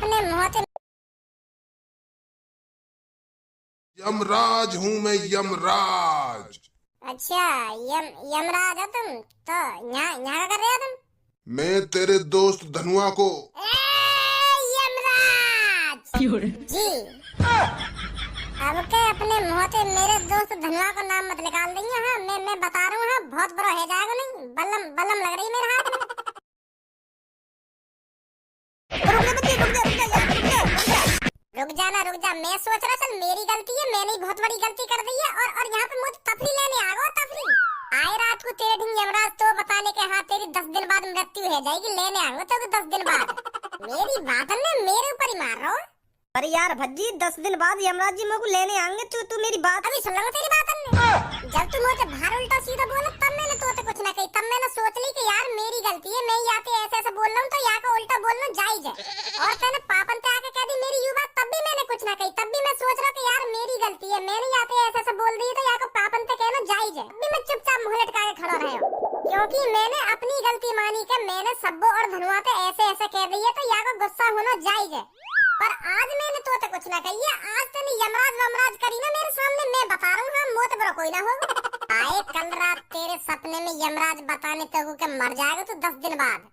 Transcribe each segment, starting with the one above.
अपने मुंह से। यमराज हूँ मैं, यमराज। अच्छा, यमराज हो तुम? तो यहाँ यहाँ क्या कर रहे हो तुम? मैं तेरे दोस्त धनुआ को। यमराज जी, अब के अपने मुंह से मेरे दोस्त धनुआ को नाम मत निकाल देंगे। हाँ, मैं बता रहा हूँ, हाँ, बहुत बड़ा हो जाएगा। नहीं, बलम बलम लग रही मेरे हाथ में। रुक जा, मैं सोच रहा चल मेरी गलती है, मैंने बहुत बड़ी गलती कर दी है। और यहाँ पे मुझे तफरी लेने आ गया। तफरी आए रात को तेरे ढिंग यमराज तो बताने के हाथ तेरी 10 दिन बाद मृत्यु हो जाएगी। लेने आऊंगा तो 10 दिन बाद। मेरी बात है, मेरे ऊपर ही मार रहा हूँ। अरे यार भज्जी, 10 दिन बाद यमराज जी मेरे को लेने आएंगे। तू मेरी बात अभी सुन लो तेरी बात है। जब तू मुझे बाहर उल्टा सीधा बोला तब मैंने तो कुछ ना कही। तब मैंने सोच ली कि यार मेरी गलती है, मैं यहाँ पे ऐसे बोल रहा हूँ तो यहाँ का उल्टा बोलना जायज है। और तेने पापन पे आके कह दी मेरी यू बात, तब भी मैंने कुछ ना कही। तब भी मैं सोच रहा कि यार मेरी गलती है, मैंने यहाँ पे ऐसे बोल दी तो यहाँ को पापन पे कहना जायज है। अभी मैं चुपचाप मुंह लटका के खड़ा रहा हूँ, क्योंकि मैंने अपनी गलती मानी कि मैंने सब्बो और धनुआ पे ऐसे कह दी है तो यहाँ को गुस्सा होना जायज है। पर आज मैंने तो कुछ ना कही है। आज तूने यमराज वमराज करी ना मेरे सामने, मैं बता रहा हूँ। हाँ, मौत बड़ा कोई ना होगा। आए कल रात तेरे सपने में यमराज बताने तो के मर जाएगा तो 10 दिन बाद।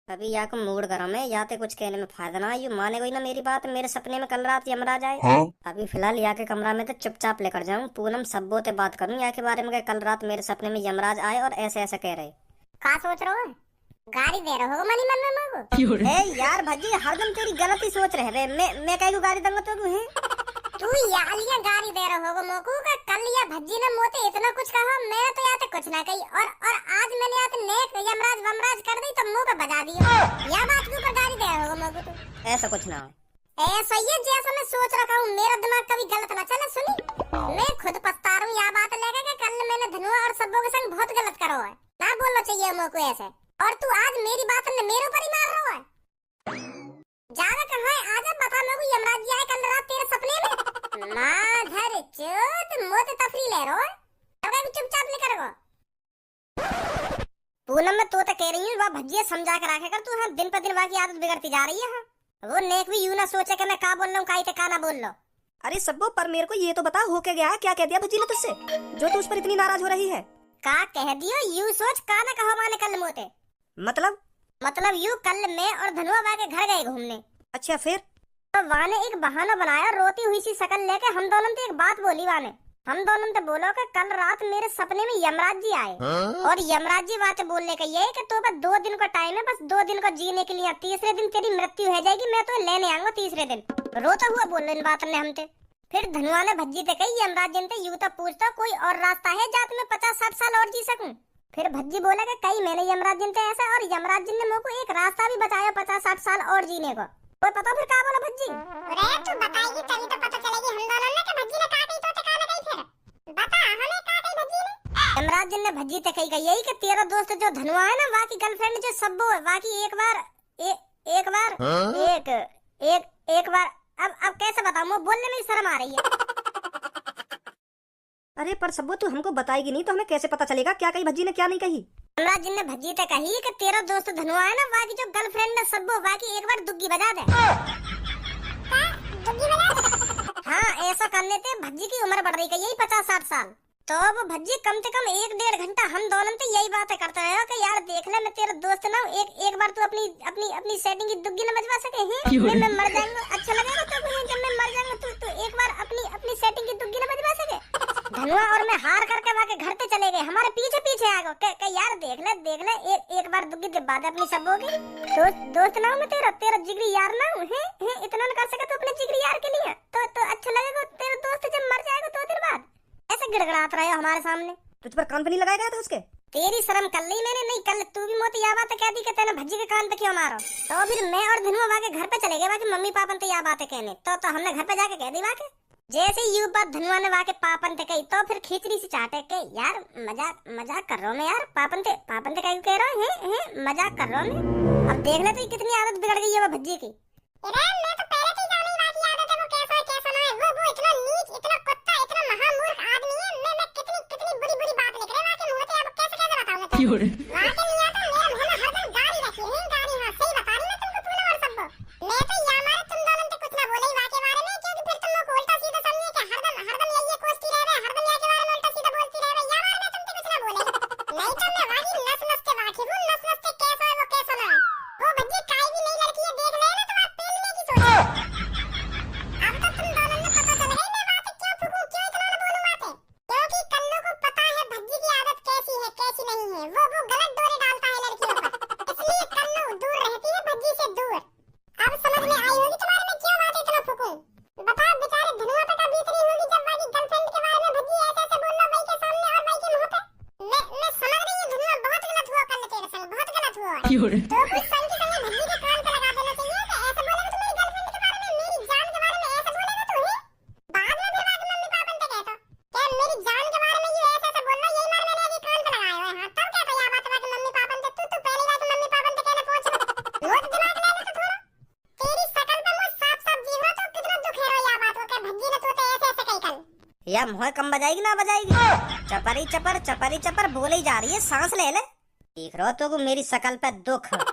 अभी यहाँ को मूड गरम है, या तो कुछ कहने में फायदा ना। यू माने कोई ना मेरी बात। मेरे सपने में कल रात यमराज आए। हाँ? अभी फिलहाल यहाँ के कमरा में तो चुपचाप लेकर जाऊँ। पूनम सब्बो से बात करूँ यहाँ के बारे में, कल रात मेरे सपने में यमराज आए और ऐसे कह रहे। क्या सोच रहे हो? गाड़ी दे रहे हो मनी मन में मगो? ए यार भज्जी, हरदम तेरी गलत ही सोच रहे। मैं कहीं को गाड़ी दूंगा तो है? तू यालिया गाड़ी दे रहे हो मोकू का? कल या भज्जी ने मोते इतना कुछ कहा, मैं तो यहाँ कुछ ना कही। और आज मैंने यहाँ नेक यमराज वमराज कर दी तो मुंह पे बजा दिया। या बात के ऊपर गाड़ी दे रहे हो मोकू तू? ऐसा कुछ ना हो। ऐसा ही जैसा मैं सोच रखा हूँ। मेरा दिमाग कभी गलत ना चले। सुनी, मैं खुद पछता रहा हूँ यह बात लेकर के कल मैंने धनुआ और सब्बों के संग बहुत गलत करो है। ना बोलना चाहिए मोकू ऐसे। और तू आज मेरी बात ने मेरे ऊपर ही मार रहा है। ज्यादा कहाँ है? आजा बता मेरे को, यमराज जी आए कल रात तेरे सपने में? माधर चोद, मोते तफरी ले रहा है। अब चुपचाप निकल गो। पूनम में तो कह रही हूँ वह भज्जिया समझा कर रखे कर। तू हाँ दिन पर दिन वहाँ की आदत बिगड़ती जा रही है। हाँ, वो नेक भी यूं ना सोचे कि मैं का बोल रहा हूँ, काई का ना बोल लो। अरे सब्बो, पर मेरे को ये तो बता हो क्या गया? क्या कह दिया भज्जी ने तुझसे जो तू उस पर इतनी नाराज हो रही है? का कह दियो? यू सोच का ना कहो माने कल मोते। मतलब यू कल मैं और धनुआ वहाँ के घर गए घूमने। अच्छा, फिर? तो वहाँ ने एक बहाना बनाया, रोती हुई सी शक्ल लेके हम दोनों ने एक बात बोली। वहाँ ने हम दोनों ने बोलो कि कल रात मेरे सपने में यमराज जी आए। और यमराज जी बात बोलने का ये है कि तो बस 2 दिन का टाइम है, बस 2 दिन को जीने के लिए। तीसरे दिन तेरी मृत्यु हो जाएगी, मैं तो लेने आऊंगा तीसरे दिन। रोता हुआ बोलो इन बात ने हमसे। फिर धनुआ ने भज्जी से कही यमराज जी ने, यूं तो पूछता कोई और रास्ता है जात में 50-60 साल और जी सकूं? फिर भज्जी बोला कि कई मैंने यमराज जी से ऐसा, और यमराज जी ने मेरे को एक रास्ता भी बताया 50-60 साल और जीने को। कोई पता फिर क्या बोला भज्जी? अरे तू बताएगी तभी तो पता चलेगी हम दोनों ने कि भज्जी ने कहा कही तो कहा ना कही। फिर बता हमें कहा कही भज्जी ने? यमराज जी ने भज्जी से कही यही कि तेरा दोस्त जो धनुआ है ना, वहाँ की गर्लफ्रेंड जो सब्बो है, वहाँ की एक बार अब कैसे बताऊं? वो बोलने में शर्म आ रही है। अरे पर सब्बो, तू हमको बताएगी नहीं तो हमें कैसे पता चलेगा क्या कही भज्जी ने क्या नहीं कही? यमराज जी ने भज्जी से कही कि तेरा दोस्त धनुआ है ना, वहाँ की जो गर्लफ्रेंड है सब्बो, वहाँ की एक बार दुग्गी बजा दे। दुग्गी बजा दे? हाँ, ऐसा करने से भज्जी की उम्र बढ़ रही है यही 50-60 साल। तो वो भज्जी कम से कम 1-1.5 घंटा हम दोनों से यही बातें करते रहे कि यार देख ले मैं तेरा दोस्त ना, एक बार तू अपनी सेटिंग की दुग्गी न बजवा सके हैं? मैं मर जाऊंगा, अच्छा लगेगा तो जब मैं मर जाऊंगा तू एक बार अपनी सेटिंग की दुग्गी न बजवा सके? धनुआ और मैं हार करके वहाँ के घर पे चले गए, हमारे पीछे आ गए। यार देख ले एक बार दुग्गी दिबा दे अपनी सब्बों की। दोस्त ना हूँ मैं तेरा जिगरी यार ना हूँ। इतना न कर सके तो अपने जिगरी यार के लिए तो अच्छा लगेगा। तेरा दोस्त जब मर जाएगा 2 दिन बाद ऐसे गिड़गिड़ाते रहे हमारे सामने। तुझ पर कान पे नहीं लगाया गया था उसके? तेरी शर्म कर ली मैंने? नहीं, कल तू भी मोती यह बातें कहती कि तेने भज्जी के कान पे क्यों मारो? तो फिर मैं और धनुआ वहाँ के घर पे चले गए, वहाँ के मम्मी पापन तो यह बातें कहने। तो हमने घर पे जाके कह दी वहाँ के। जैसे यू बात धनुआ ने वहाँ के पापन ते कही तो फिर खिचड़ी से चाटे के यार मजाक कर रहा हूँ मैं यार। पापन ते कह रहा है मजाक कर रहा हूँ मैं। अब देख ले तो कितनी आदत बिगड़ गई है वो भज्जी की। अरे मैं तो पहले से जानी बात की आदत है, वो कैसा ना है। वो इतना नीच, इतना कुत्ता, इतना महामूर्ख आदमी है। मैं कितनी बुरी बात लिख रहे वहाँ के मुंह से। अब कैसे बताऊंगा? वहाँ के लिए तो मेरे मुंह में हरदम गाली रखी है। गाली, हाँ सही बता रही मैं तुमको। तो कुछ संग के संग भज्जी के कान पे लगा देना चाहिए। तो ऐसे बोलेगा तो मेरी गर्लफ्रेंड के बारे में, मेरी जान के बारे में ऐसे बोलेगा तो ही बाद में फिर बाकी मम्मी पापा ने कहता क्या मेरी जान के बारे में ये ऐसे बोलना, यही मार मैंने अभी कान पे लगाया हुआ है। हाँ तब क्या तो या बात बाकी मम्मी पापा ने तू पहली बात मम्मी पापा ने कहना पहुंच रोज दिमाग ले ले तो थोड़ा तेरी शकल पे मुझ साफ साफ दिख रहा तो कितना दुख है या बात हो के भज्जी ने तो ऐसे ऐसे कही कल या मुँह कम बजाएगी ना बजाएगी, चपरी चपर बोले ही जा रही है, सांस ले ले। देख रहो तो मेरी शकल पे दुख। अरे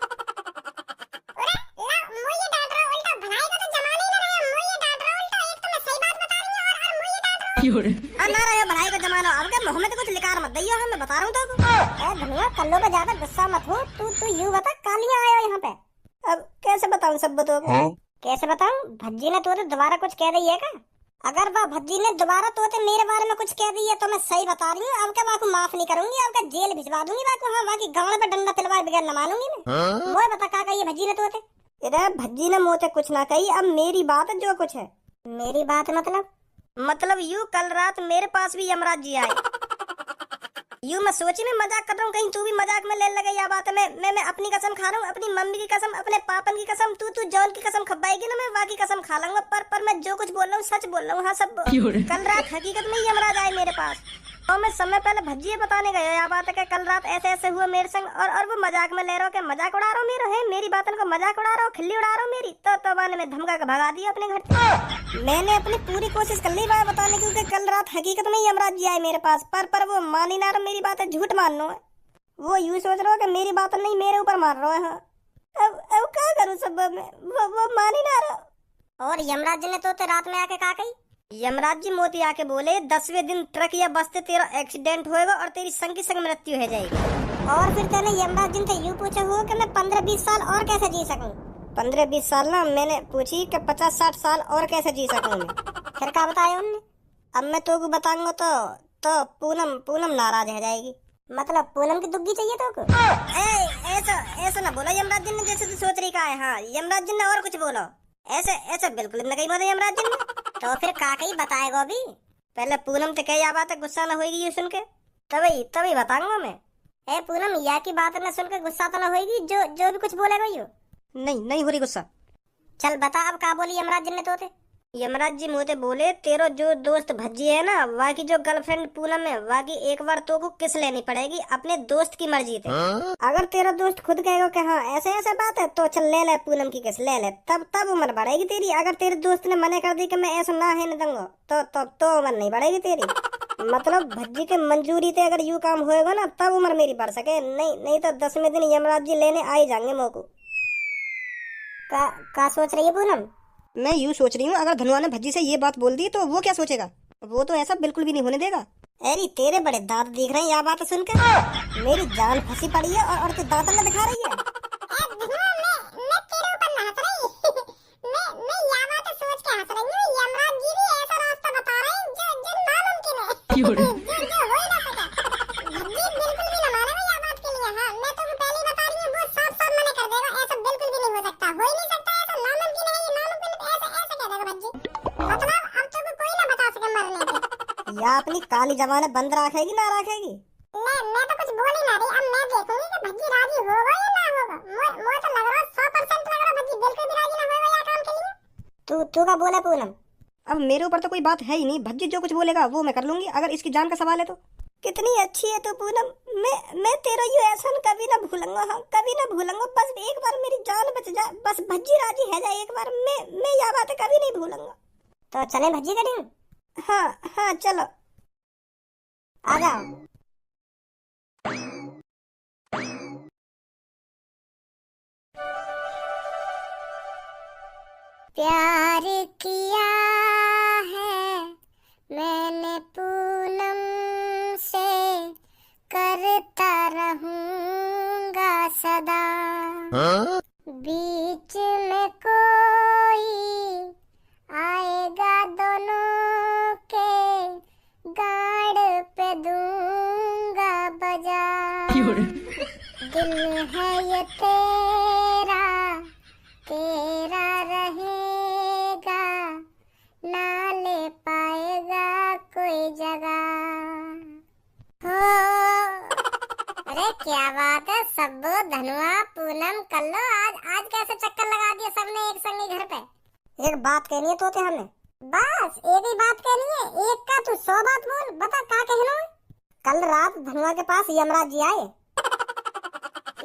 ला मुझे डांट रहा उल्टा भलाई का तो जमाना ही ना रहा, मुझे डांट रहा उल्टा। एक तो मैं सही बात बता रही हूँ और मुझे डांट रहा ना रहे भलाई का जमाना, अब क्या मुँह में तो कुछ लिकार मत दइयो, मैं बता रहा हूँ तो। धनुआ कल्लो पे ज्यादा गुस्सा मत हो। तू यूं बता कालियां आयो यहाँ पे। अब कैसे बताऊँ सब बताओ। कैसे बताऊं? भज्जी ने तो दोबारा कुछ कह रही है क्या? अगर वह भज्जी ने दोबारा तो मेरे बारे में कुछ कह दी है तो मैं सही बता रही हूँ, अब क्या वहाँ को माफ नहीं करूंगी, अब क्या जेल भिजवा दूंगी वहाँ को। हाँ वहाँ की गांव पे डंडा तलवार बगैर न मानूंगी मैं। वो बता क्या कही है भज्जी ने तो? इधर भज्जी ने मुँह से कुछ ना कही, अब मेरी बात जो कुछ है। मेरी बात मतलब यूं कल रात मेरे पास भी यमराज जी आए। यूं मैं सोची मैं मजाक कर रहा हूँ, कहीं तू भी मजाक में ले लगे या बात है। मैं अपनी कसम खा रहा हूँ, अपनी मम्मी की कसम, अपने पापन की कसम। तू जॉन की कसम खबाएगी ना, मैं वाकी कसम खा लूंगा। पर मैं जो कुछ बोल रहा हूँ सच बोल रहा हूँ। हाँ सब कल रात हकीकत में यमराज आए मेरे पास। और मैं समय पहले भज्जी बताने गया या बात है कि कल रात ऐसे ऐसे हुआ मेरे संग, और वो मजाक में ले रहा हो कि मजाक उड़ा रहा हूँ मेरी बातों का मजाक उड़ा रहा हो, खिल्ली उड़ा रहा हूँ मेरी। तो मैंने में धमका के भगा दिया अपने घर से। मैंने अपनी पूरी कोशिश कर ली बात बताने की, कल रात हकीकत में यमराज जी आए मेरे पास। पर वो मान ही ना रहा मेरी बात है, झूठ मान लो है। वो यूं सोच रहा हो कि मेरी बात नहीं मेरे ऊपर मार रहा है। हाँ अब क्या करूँ सब में, वो मान ही ना रहा। और यमराज जी ने तो रात में आके कहा कही? यमराज जी मोती आके बोले 10वें दिन ट्रक या बस से तेरा एक्सीडेंट होएगा और तेरी संग की संग मृत्यु हो जाएगी। और फिर तेने यमराज जी से यूं पूछा हो कि मैं 15-20 साल और कैसे जी सकूं? 15-20 साल ना, मैंने पूछी कि 50-60 साल और कैसे जी सकूं मैं। फिर क्या बताया उनने? अब मैं तो को बताऊंगा तो पूनम नाराज हो जाएगी। मतलब पूनम की दुग्गी चाहिए तो को? ऐसा ना बोला यमराज जी ने जैसे तू सोच रही का है। हाँ यमराज जी ने और कुछ बोला, ऐसे बिल्कुल न कही बोला यमराज जी ने। तो फिर काकई बताएगा भी? पहले पूनम तो कही बात है, गुस्सा ना होगी ये सुन के, तभी बताऊंगा मैं। ए पूनम या की बात न सुन के गुस्सा तो न होगी जो भी कुछ बोलेगा यो? नहीं हो रही गुस्सा। चल बता अब का बोली यमराज जी ने तो? यमराज जी मुझे बोले तेरो जो दोस्त भज्जी है ना, वहाँ की जो गर्लफ्रेंड पूनम है, वहाँ की एक बार तो को किस लेनी पड़ेगी अपने दोस्त की मर्जी थे। अगर तेरा दोस्त खुद कहेगा कि हाँ ऐसे बात है तो चल ले पूनम की किस ले, तब उम्र बढ़ेगी तेरी। अगर तेरे दोस्त ने मना कर दी कि मैं ऐसा ना है न दूंगा तो उम्र नहीं बढ़ेगी तेरी। मतलब भज्जी के मंजूरी थे अगर यू काम होएगा ना तब उम्र मेरी बढ़ सके, नहीं तो 10वें दिन यमराज जी लेने आ ही जाएंगे मोको। का सोच रही है पूनम? मैं यूँ सोच रही हूँ अगर धनुआ ने भज्जी से ये बात बोल दी तो वो क्या सोचेगा। वो तो ऐसा बिल्कुल भी नहीं होने देगा। अरे तेरे बड़े दांत दिख रहे हैं यह बात सुनकर, मेरी जान फंसी पड़ी है और तू दांत में दिखा रही है। मैं तेरे ऊपर ना हंस रही मैं या बात सोच के हंस रही हूँ। यमराज जी भी ऐसा रास्ता बता रहे हैं जो नामुमकिन है, जो हो ही ना सका। भज्जी बिल्कुल भी ना मानेगा या बात के लिए। हाँ मैं तो पहले ही बता रही हूँ, वो साफ मना कर देगा, ऐसा बिल्कुल भी नहीं हो सकता, हो ही नहीं सकता, ऐसा नामुमकिन है, ये नामुमकिन ऐसे कह देगा भज्जी। मतलब अब तो कोई ना बता सके मरने पे। या अपनी काली जबान बंद रखेगी ना रखेगी? मैं तो कुछ बोल ही ना रही। अब मैं देखूंगी कि भज्जी राजी होगा या ना होगा। मुझे तो लग रहा 100% लग रहा भज्जी बिल्कुल भी राजी ना होगा या काम के लिए। तू का बोला पूनम? अब मेरे ऊपर तो कोई बात है ही नहीं, भज्जी जो कुछ बोलेगा वो मैं कर लूंगी, अगर इसकी जान का सवाल है तो। कितनी अच्छी है तू पूनम, मैं तेरा ये एहसान कभी ना भूलूंगा। हाँ कभी ना भूलूंगा, बस एक बार मेरी जान बच जाए, बस भज्जी राजी है जाए एक बार, मैं यह बात कभी नहीं भूलूंगा। तो चले भज्जी करें? हाँ चलो आ जाओ। प्यार किया है मैंने पूनम से, करता रहूंगा सदा। बीच में कोई आएगा दोनों के, गाड़ पे दूंगा बजा। दिल है ये तेरा रहेगा, ना ले पाएगा कोई जगह। हो अरे क्या बात है सब्बो, धनुआ, पूनम, कल्लो, आज कैसे चक्कर लगा दिया सबने एक संग ही घर पे। एक बात कहनी है तोते हमें। बस एक ही बात कहनी है, एक का तू 100 बात बोल, बता क्या कहना है। कल रात धनुआ के पास यमराज जी आए।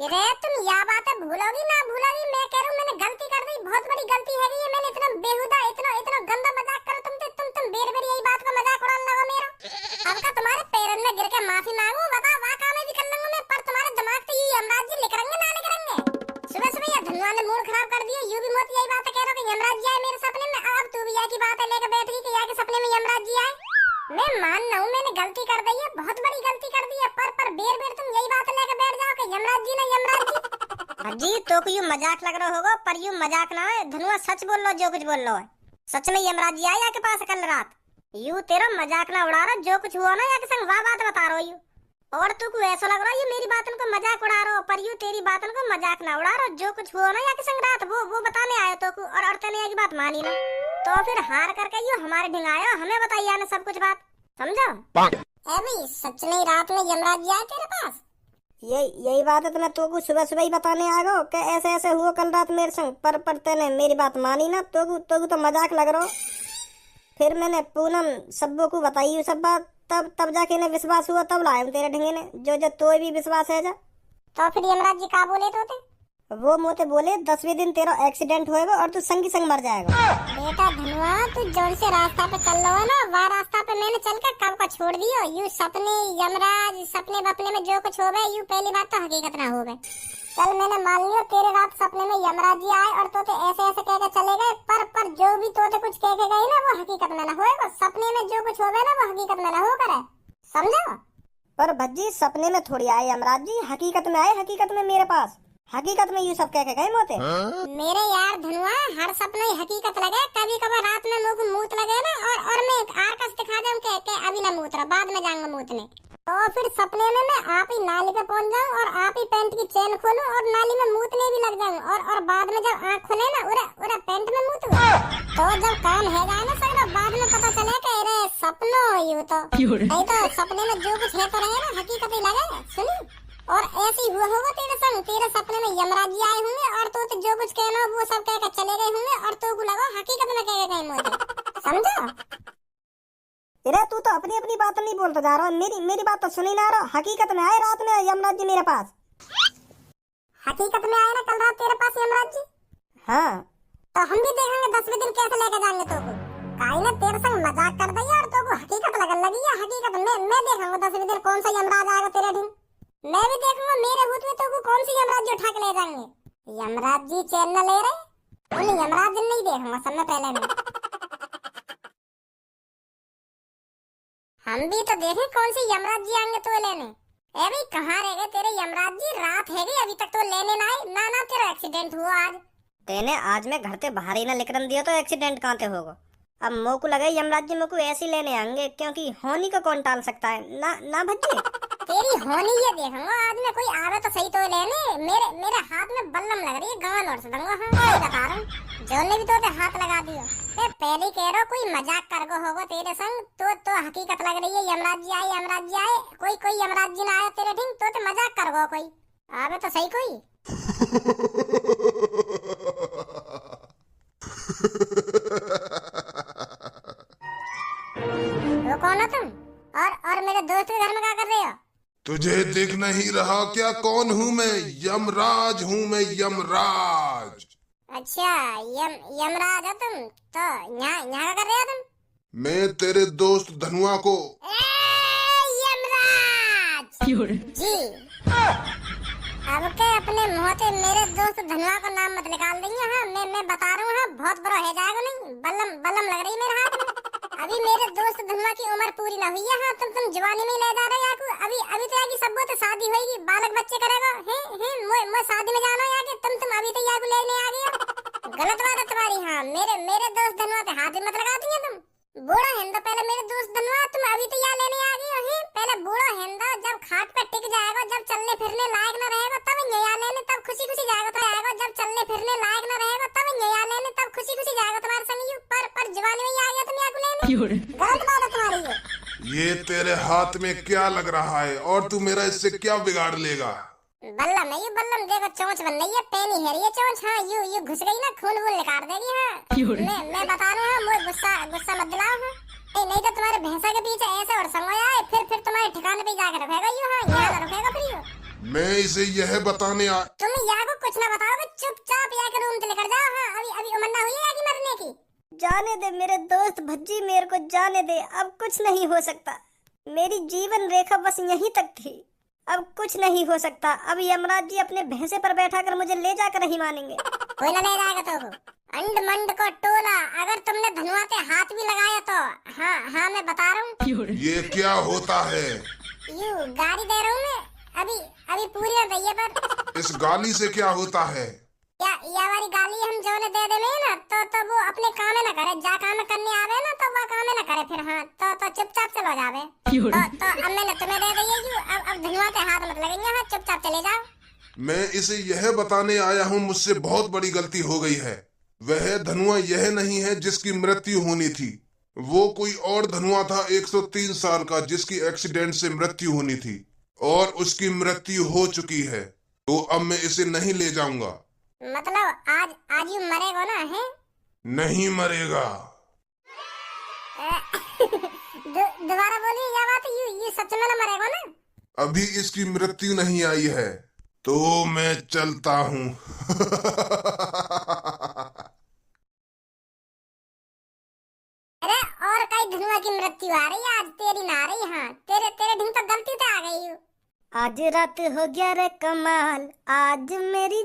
अरे तुम या बात है भूलोगी ना भूलोगी, मैं कह रहा हूँ मैंने गलती कर दी, बहुत बड़ी गलती है ये। मैंने इतना बेहुदा इतना गंदा मजाक करो तुम बेर बेर यही बात का मजाक उड़ाने लगा मेरा। अब का तुम्हारे पैरों में गिर के माफी मांगू, बता वाह काम भी कर लूंगा मैं, पर तुम्हारे दिमाग तो ये यमराज जी लिख रहेंगे ना लिख रहेंगे। सुबह सुबह ये धनुआ ने मूड खराब कर दिया, यूं भी मत यही बात कह रहा कि यमराज जी आए मेरे सपने में। अब तू भी यही बात है लेकर बैठ गई कि यहाँ के सपने में यमराज जी आए। मैं मान रहा हूँ मैंने गलती कर दी है, बहुत बड़ी गलती कर दी है, पर बेर बेर तुम यही बात लेकर बैठ जाओ कि यमराज जी ना यमराज जी। भज्जी तो को यूं मजाक लग रहा होगा, पर यूं मजाक ना है। धनुआ सच बोल लो, जो कुछ बोल लो है। सच में यमराज जी आए के पास कल रात। यूं तेरा मजाक ना उड़ा रहा, जो कुछ हुआ ना या के संग वाह बात बता रहा यू। और तू को ऐसा लग रहा है ये मेरी बातों को मजाक उड़ा रहा हो, पर यूं तेरी बातों को मजाक ना उड़ा रहा। जो कुछ हुआ ना या के संग रात वो बताने आया तो को, और तने की बात मानी ना, तो फिर हार करके यूं हमारे ढिंगाया, हमें बताइए ना सब कुछ बात, समझो। अभी सच में रात में यमराज जी आए तेरे पास? यही बात है तो मैं तो को सुबह सुबह ही बताने आ गया कि ऐसे ऐसे हुआ कल रात मेरे संग, पर तेने मेरी बात मानी ना, तो मजाक लग रहा। फिर मैंने पूनम सब्बो को बताई सब बात, तब जाके इन्हें विश्वास हुआ, तब लाए तेरे ढंगे ने, जो तो भी विश्वास है जा। तो फिर यमराज जी का बोले तो थे? वो मोते बोले 10वें दिन तेरा एक्सीडेंट होएगा और तू संग मर जाएगा। बेटा धनुआ, तू जोर से रास्ता पे चल रहा है ना, वह रास्ता पे मैंने चल कर कब का छोड़ दियो। यू सपने यमराज सपने बपने में जो कुछ हो गए, यू पहली बात तो हकीकत ना हो गए। कल मैंने मान लिया तेरे रात सपने में यमराज जी आए और तोते ऐसे ऐसे कह के चले गए, पर जो भी तोते कुछ कह के गए ना वो हकीकत में ना होएगा। सपने में जो कुछ हो गए ना वो हकीकत में ना हो करे, समझा? पर भज्जी सपने में थोड़ी आए यमराज जी, हकीकत में आए, हकीकत में मेरे पास, हकीकत में यू सब कह के गए मोते। मेरे यार धनुआ, हर सपना ही हकीकत लगे, कभी कभार रात में मुंह मूत लगे ना, और मैं आरकस दिखा दूं के अभी ना मूत रहा, बाद में जाऊंगा मूतने, तो फिर सपने में मैं आप ही नाली पे पहुंच जाऊं और आप ही पैंट की चेन खोलूं और नाली में मूतने भी लग जाऊं, और बाद में जब आँख खुले ना उरे पैंट में मूतूं, तो जब काम है जाए ना सर, बाद में पता चले कि अरे सपनो यू तो नहीं, तो सपने में जो कुछ है तो रहे ना हकीकत ही लगे। सुनी, और ऐसे ही हुआ होगा तेरे संग, तेरे सपने में यमराज जी आए होंगे और तो जो कुछ कहना वो सब कह कर चले गए होंगे, और तो को लगा हकीकत में कह गए मुझे, समझा? अरे तू तो अपनी अपनी बात नहीं बोलता जा रहा, मेरी बात तो सुनी ना रहा। हकीकत में आए रात में यमराज जी मेरे पास। हकीकत में आए ना कल रात तेरे पास यमराज जी? हाँ, तो हम भी देखेंगे 10वें दिन कैसे लेके जाएंगे तो को। काई ने तेरे संग मजाक कर दिया और तो को हकीकत लगन लगी है। हकीकत में मैं देखूंगा 10वें दिन कौन सा यमराज आएगा तेरे दिन, मैं भी देखूंगा मेरे हुत में तो को कौन सी यमराज जी उठा के ले जाएंगे। यमराज जी चैन न ले रहे, उन्हें यमराज जी नहीं देखूंगा सब में पहले में। हम भी तो देखें कौन सी यमराज जी आएंगे तो लेने। ए भाई कहाँ रह गए तेरे यमराज जी, रात है गई अभी तक तो लेने ना आए ना। तेरा एक्सीडेंट हुआ आज, तेने आज मैं घर से बाहर ही ना निकलन दिया तो एक्सीडेंट कहाँ से होगा। अब मोकू लगे यमराज जी मोकू ऐसे लेने आएंगे, क्योंकि होनी को कौन टाल सकता है ना भज्जी। तेरी होनी ये देखूंगा आज में कोई आवे तो सही तो लेने। मेरे हाथ में बल्लम लग रही है, गान और से दूंगा। हाँ बता रहा हूँ, जोने भी तो हाथ लगा दियो। पहले कह रहा कोई मजाक कर गो होगा तेरे संग, तो हकीकत लग रही है यमराज जी आए। कोई यमराज जी ना आया तेरे ठीक तो मजाक कर गो, कोई आवे तो सही कोई। वो कौन हो तुम, और मेरे दोस्त के घर में क्या कर रहे हो? तुझे दिख नहीं रहा क्या कौन हूँ मैं? यमराज हूँ मैं, यमराज। अच्छा यमराज हो तुम, तो यहाँ क्या कर रहे हो तुम? मैं तेरे दोस्त धनुआ को। यमराज जी, अब के अपने मुँह से मेरे दोस्त धनुआ का नाम मत निकाल देंगे। हाँ मैं बता रहा हूँ, हाँ बहुत बड़ा है जाएगा नहीं। बल्लम लग रही मेरे हाथ में। अभी मेरे दोस्त धनुआ की उम्र पूरी ना हुई है। हाँ तुम जवानी में ले जा रहे हो। अभी तो याकी सब तो शादी होगी, बालक बच्चे करेगा। मैं शादी में जाना है आगे, तुम अभी तो याकू लेने आ गए। गलत बात है तुम्हारी। हाँ मेरे दोस्त धनुआ पे हाथ मत लगा दिए तुम। बूढ़ा हिंदा पहले मेरे दोस्त धनुआ, तुम अभी तो यहाँ लेने आ गए हो। पहले बूढ़ा हिंदा जब खाट पे टिक जाएगा, जब चलने फिरने लायक न रहेगा तब यहाँ लेने, तब खुशी जाएगा तो आएगा। जब चलने फिरने लायक न रहेगा तब यहाँ लेने, तब खुशी जाएगा तुम्हारे संग। पर जवानी में आ गया तुम यहाँ लेने। गलत बात है तुम्हारी ये। ये तेरे हाथ में क्या लग रहा है और तू मेरा इससे क्या बिगाड़ लेगा? बल्लम नहीं बल्लम, देखो चोंच बन रही है, पेनी है ये चोंच। हाँ यू घुस गई ना, खून वून निकाल देगी। हाँ मैं बता रहा हूँ, मुझे गुस्सा मत दिलाओ। हाँ नहीं तो तुम्हारे भैंसा के पीछे ऐसे और संग आए, फिर तुम्हारे ठिकाने पे जाकर रखेगा यू। हाँ यहाँ ना रखेगा फिर यू। मैं इसे यह बताने तुम यहाँ को कुछ ना बताओगे, चुपचाप यहाँ के रूम से निकल जाओ। हाँ अभी उमरना हुई है कि मरने की? जाने दे मेरे दोस्त भज्जी, मेरे को जाने दे, अब कुछ नहीं हो सकता। मेरी जीवन रेखा बस यहीं तक थी, अब कुछ नहीं हो सकता। अब यमराज जी अपने भैंसे पर बैठा कर मुझे ले जाकर नहीं मानेंगे। कोई ना ले जाएगा तो अंड मंड को टोला, अगर तुमने धनुआते हाथ भी लगाया तो हाँ मैं बता रहा हूँ। ये क्या होता है? यू गाड़ी दे रहा हूँ मैं, अभी पूरी न रही पर। इस गाली से क्या होता है? या वाली गाली हम जो ने दे देने ना तो वो अपने काम ना करे, जा काम करने आवे ना तो वो काम ना करे फिर। हाँ तो चुपचाप चलो जावे। तो अब मैंने तुम्हें दे दी यू, अब धनुआते हाथ मत लगेंगे। हाँ चुपचाप चले जाओ। मैं इसे यह बताने आया हूँ, मुझसे बहुत बड़ी गलती हो गई है। वह धनुआ यह नहीं है जिसकी मृत्यु होनी थी, वो कोई और धनुआ था 103 साल का, जिसकी एक्सीडेंट से मृत्यु होनी थी और उसकी मृत्यु हो चुकी है। तो अब मैं इसे नहीं ले जाऊंगा। मतलब आज यू मरेगा ना? है नहीं मरेगा। दोबारा बोलिए क्या बात है? यू सच में ना मरेगा ना? अभी इसकी मृत्यु नहीं आई है तो मैं चलता हूँ। अरे और कई धनुआ की मृत्यु आ रही है, आज तेरी ना आ रही। हाँ तेरे ढंग तो गलती से आ गई यू। आज रात हो गया रे कमाल, आज मेरी